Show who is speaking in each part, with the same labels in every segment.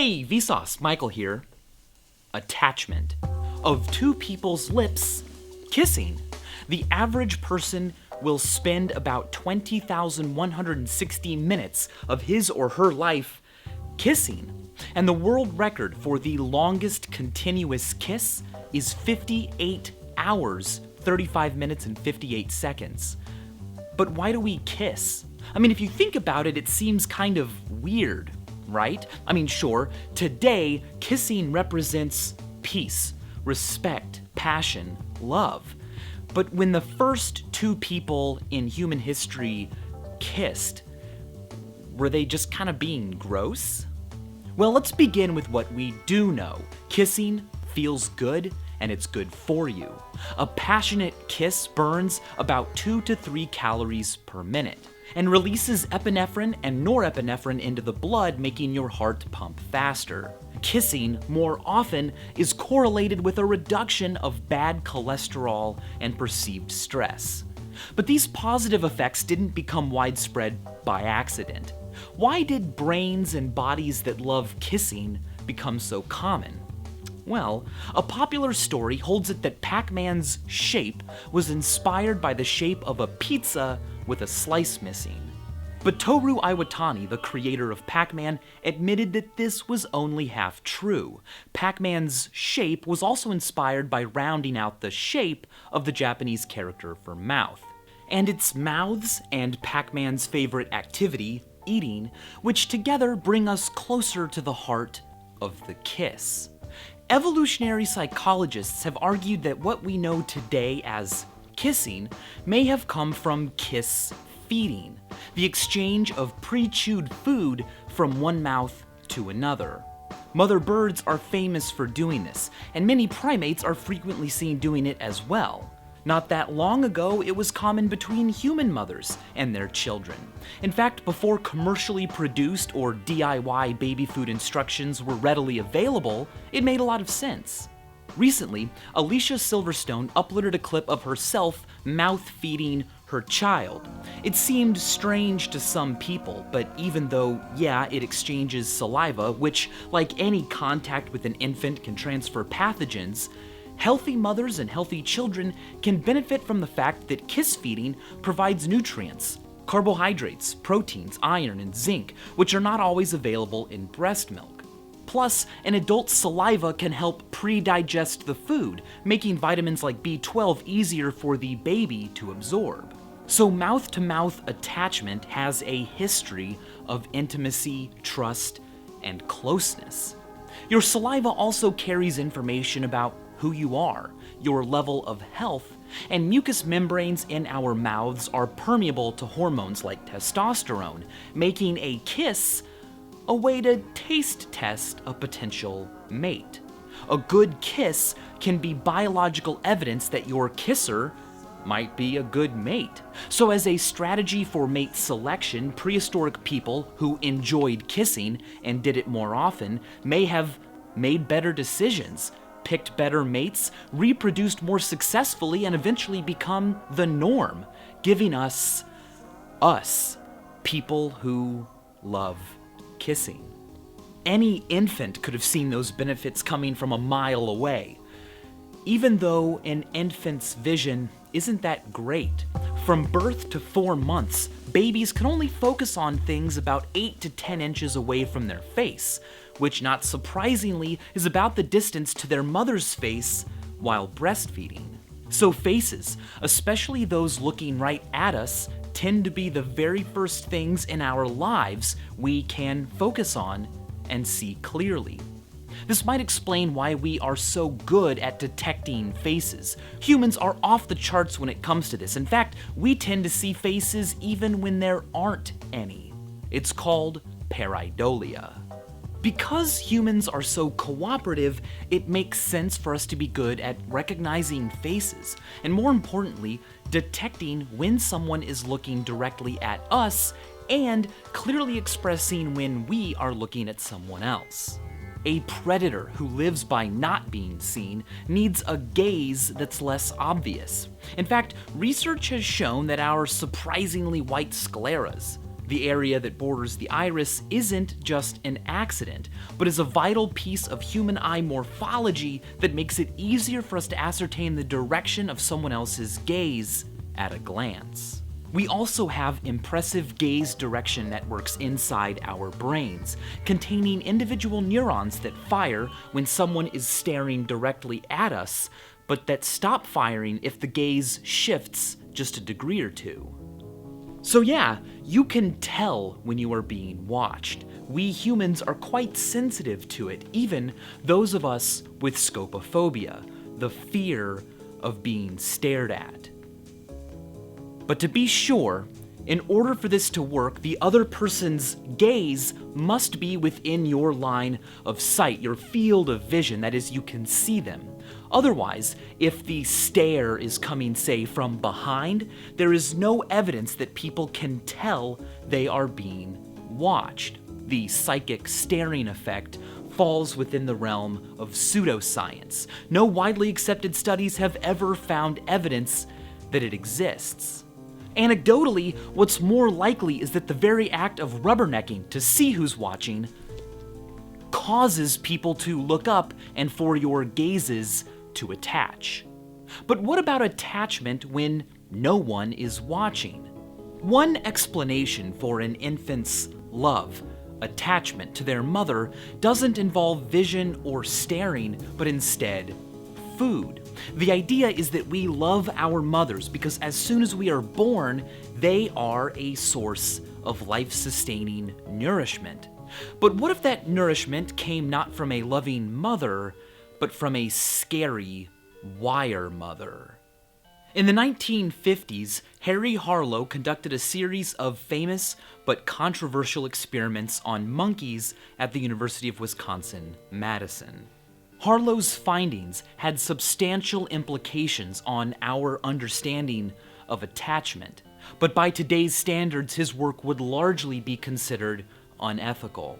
Speaker 1: Hey, Vsauce, Michael here. Attachment. Of two people's lips kissing. The average person will spend about 20,160 minutes of his or her life kissing. And the world record for the longest continuous kiss is 58 hours, 35 minutes, and 58 seconds. But why do we kiss? I mean, if you think about it, it seems kind of weird, right? I mean, sure, today, kissing represents peace, respect, passion, love. But when the first two people in human history kissed, were they just kind of being gross? Well, let's begin with what we do know. Kissing feels good, and it's good for you. A passionate kiss burns about 2 to 3 calories per minute and releases epinephrine and norepinephrine into the blood, making your heart pump faster. Kissing, more often, is correlated with a reduction of bad cholesterol and perceived stress. But these positive effects didn't become widespread by accident. Why did brains and bodies that love kissing become so common? Well, a popular story holds it that Pac-Man's shape was inspired by the shape of a pizza with a slice missing. But Toru Iwatani, the creator of Pac-Man, admitted that this was only half true. Pac-Man's shape was also inspired by rounding out the shape of the Japanese character for mouth. And it's mouths and Pac-Man's favorite activity, eating, which together bring us closer to the heart of the kiss. Evolutionary psychologists have argued that what we know today as kissing may have come from kiss feeding, the exchange of pre-chewed food from one mouth to another. Mother birds are famous for doing this, and many primates are frequently seen doing it as well. Not that long ago, it was common between human mothers and their children. In fact, before commercially produced or DIY baby food instructions were readily available, it made a lot of sense. Recently, Alicia Silverstone uploaded a clip of herself mouth-feeding her child. It seemed strange to some people, but even though, yeah, it exchanges saliva, which, like any contact with an infant, can transfer pathogens, healthy mothers and healthy children can benefit from the fact that kiss feeding provides nutrients, carbohydrates, proteins, iron, and zinc, which are not always available in breast milk. Plus, an adult's saliva can help pre-digest the food, making vitamins like B12 easier for the baby to absorb. So mouth-to-mouth attachment has a history of intimacy, trust, and closeness. Your saliva also carries information about who you are, your level of health, and mucous membranes in our mouths are permeable to hormones like testosterone, making a kiss a way to taste test a potential mate. A good kiss can be biological evidence that your kisser might be a good mate. So as a strategy for mate selection, prehistoric people who enjoyed kissing and did it more often may have made better decisions, picked better mates, reproduced more successfully, and eventually become the norm, giving us, people who love kissing. Any infant could have seen those benefits coming from a mile away, even though an infant's vision isn't that great. From birth to 4 months, babies can only focus on things about 8 to 10 inches away from their face, which not surprisingly is about the distance to their mother's face while breastfeeding. So faces, especially those looking right at us, tend to be the very first things in our lives we can focus on and see clearly. This might explain why we are so good at detecting faces. Humans are off the charts when it comes to this. In fact, we tend to see faces even when there aren't any. It's called pareidolia. Because humans are so cooperative, it makes sense for us to be good at recognizing faces, and more importantly, detecting when someone is looking directly at us and clearly expressing when we are looking at someone else. A predator who lives by not being seen needs a gaze that's less obvious. In fact, research has shown that our surprisingly white scleras, The area that borders the iris isn't just an accident, but is a vital piece of human eye morphology that makes it easier for us to ascertain the direction of someone else's gaze at a glance. We also have impressive gaze direction networks inside our brains, containing individual neurons that fire when someone is staring directly at us, but that stop firing if the gaze shifts just a degree or two. So yeah, you can tell when you are being watched. We humans are quite sensitive to it, even those of us with scopophobia, the fear of being stared at. But to be sure, in order for this to work, the other person's gaze must be within your line of sight, your field of vision, that is, you can see them. Otherwise, if the stare is coming, say, from behind, there is no evidence that people can tell they are being watched. The psychic staring effect falls within the realm of pseudoscience. No widely accepted studies have ever found evidence that it exists. Anecdotally, what's more likely is that the very act of rubbernecking to see who's watching causes people to look up and for your gazes to attach. But what about attachment when no one is watching? One explanation for an infant's love, attachment to their mother, doesn't involve vision or staring, but instead food. The idea is that we love our mothers because as soon as we are born, they are a source of life-sustaining nourishment. But what if that nourishment came not from a loving mother, but from a scary wire mother? In the 1950s, Harry Harlow conducted a series of famous but controversial experiments on monkeys at the University of Wisconsin-Madison. Harlow's findings had substantial implications on our understanding of attachment, but by today's standards, his work would largely be considered unethical.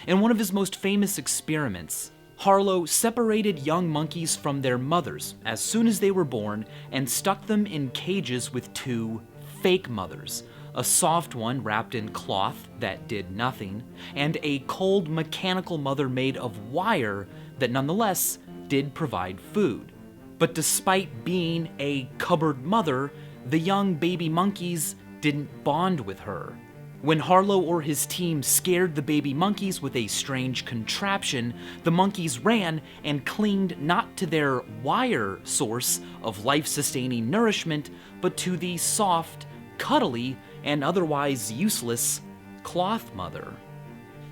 Speaker 1: In one of his most famous experiments, Harlow separated young monkeys from their mothers as soon as they were born and stuck them in cages with two fake mothers, a soft one wrapped in cloth that did nothing, and a cold mechanical mother made of wire that nonetheless did provide food. But despite being a cupboard mother, the young baby monkeys didn't bond with her. When Harlow or his team scared the baby monkeys with a strange contraption, the monkeys ran and clinged not to their wire source of life-sustaining nourishment, but to the soft, cuddly, and otherwise useless cloth mother.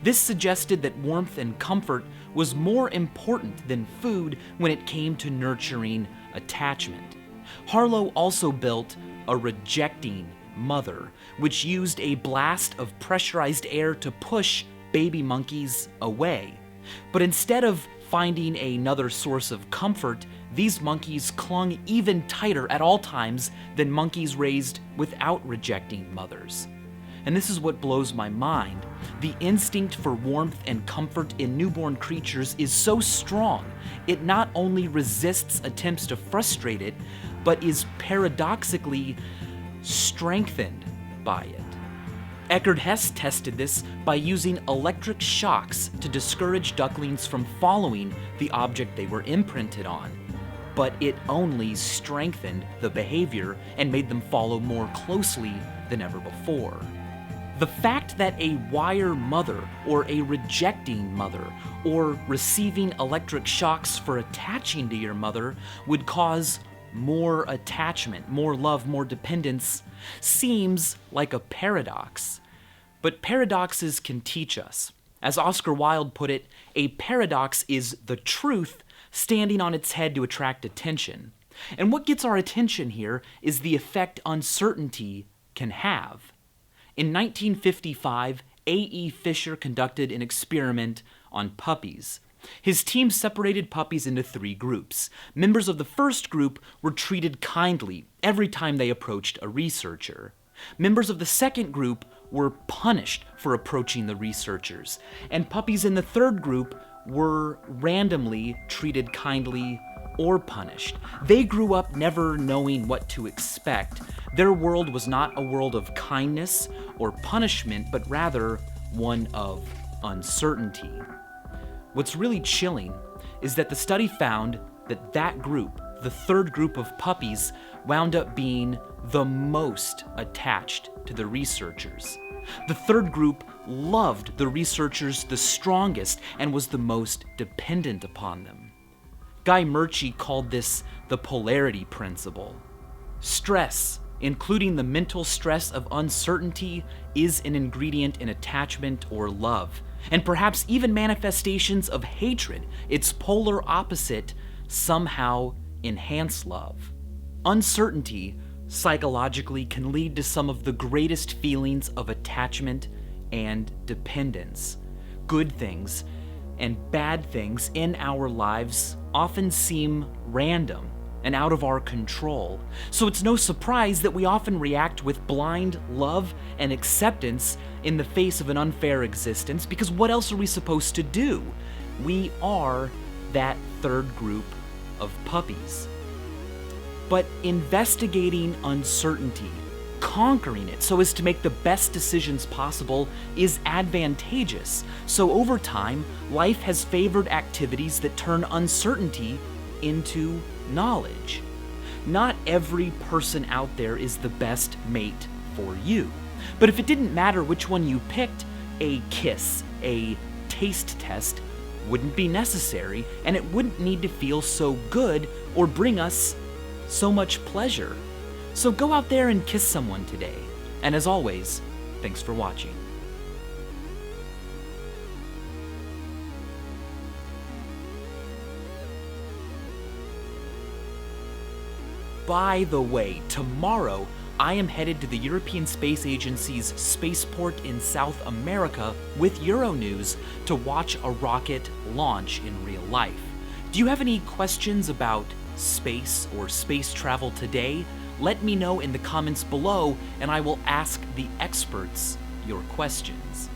Speaker 1: This suggested that warmth and comfort was more important than food when it came to nurturing attachment. Harlow also built a rejecting mother, which used a blast of pressurized air to push baby monkeys away. But instead of finding another source of comfort, these monkeys clung even tighter at all times than monkeys raised without rejecting mothers. And this is what blows my mind. The instinct for warmth and comfort in newborn creatures is so strong, it not only resists attempts to frustrate it, but is paradoxically strengthened by it. Eckhard Hess tested this by using electric shocks to discourage ducklings from following the object they were imprinted on, but it only strengthened the behavior and made them follow more closely than ever before. The fact that a wire mother, or a rejecting mother, or receiving electric shocks for attaching to your mother would cause more attachment, more love, more dependence seems like a paradox. But paradoxes can teach us. As Oscar Wilde put it, a paradox is the truth standing on its head to attract attention. And what gets our attention here is the effect uncertainty can have. In 1955, A.E. Fisher conducted an experiment on puppies. His team separated puppies into 3 groups. Members of the first group were treated kindly every time they approached a researcher. Members of the second group were punished for approaching the researchers, and puppies in the third group were randomly treated kindly or punished. They grew up never knowing what to expect. Their world was not a world of kindness or punishment, but rather one of uncertainty. What's really chilling is that the study found that that group, the third group of puppies, wound up being the most attached to the researchers. The third group loved the researchers the strongest and was the most dependent upon them. Guy Murchie called this the polarity principle. Stress, including the mental stress of uncertainty, is an ingredient in attachment or love, and perhaps even manifestations of hatred, its polar opposite, somehow enhance love. Uncertainty psychologically can lead to some of the greatest feelings of attachment and dependence. Good things and bad things in our lives often seem random and out of our control, so it's no surprise that we often react with blind love and acceptance in the face of an unfair existence, because what else are we supposed to do? We are that third group of puppies. But investigating uncertainty, conquering it so as to make the best decisions possible, is advantageous. So over time, life has favored activities that turn uncertainty into knowledge. Not every person out there is the best mate for you. But if it didn't matter which one you picked, a kiss, a taste test, wouldn't be necessary, and it wouldn't need to feel so good or bring us so much pleasure. So go out there and kiss someone today. And as always, thanks for watching. By the way, tomorrow I am headed to the European Space Agency's spaceport in South America with Euronews to watch a rocket launch in real life. Do you have any questions about space or space travel today? Let me know in the comments below and I will ask the experts your questions.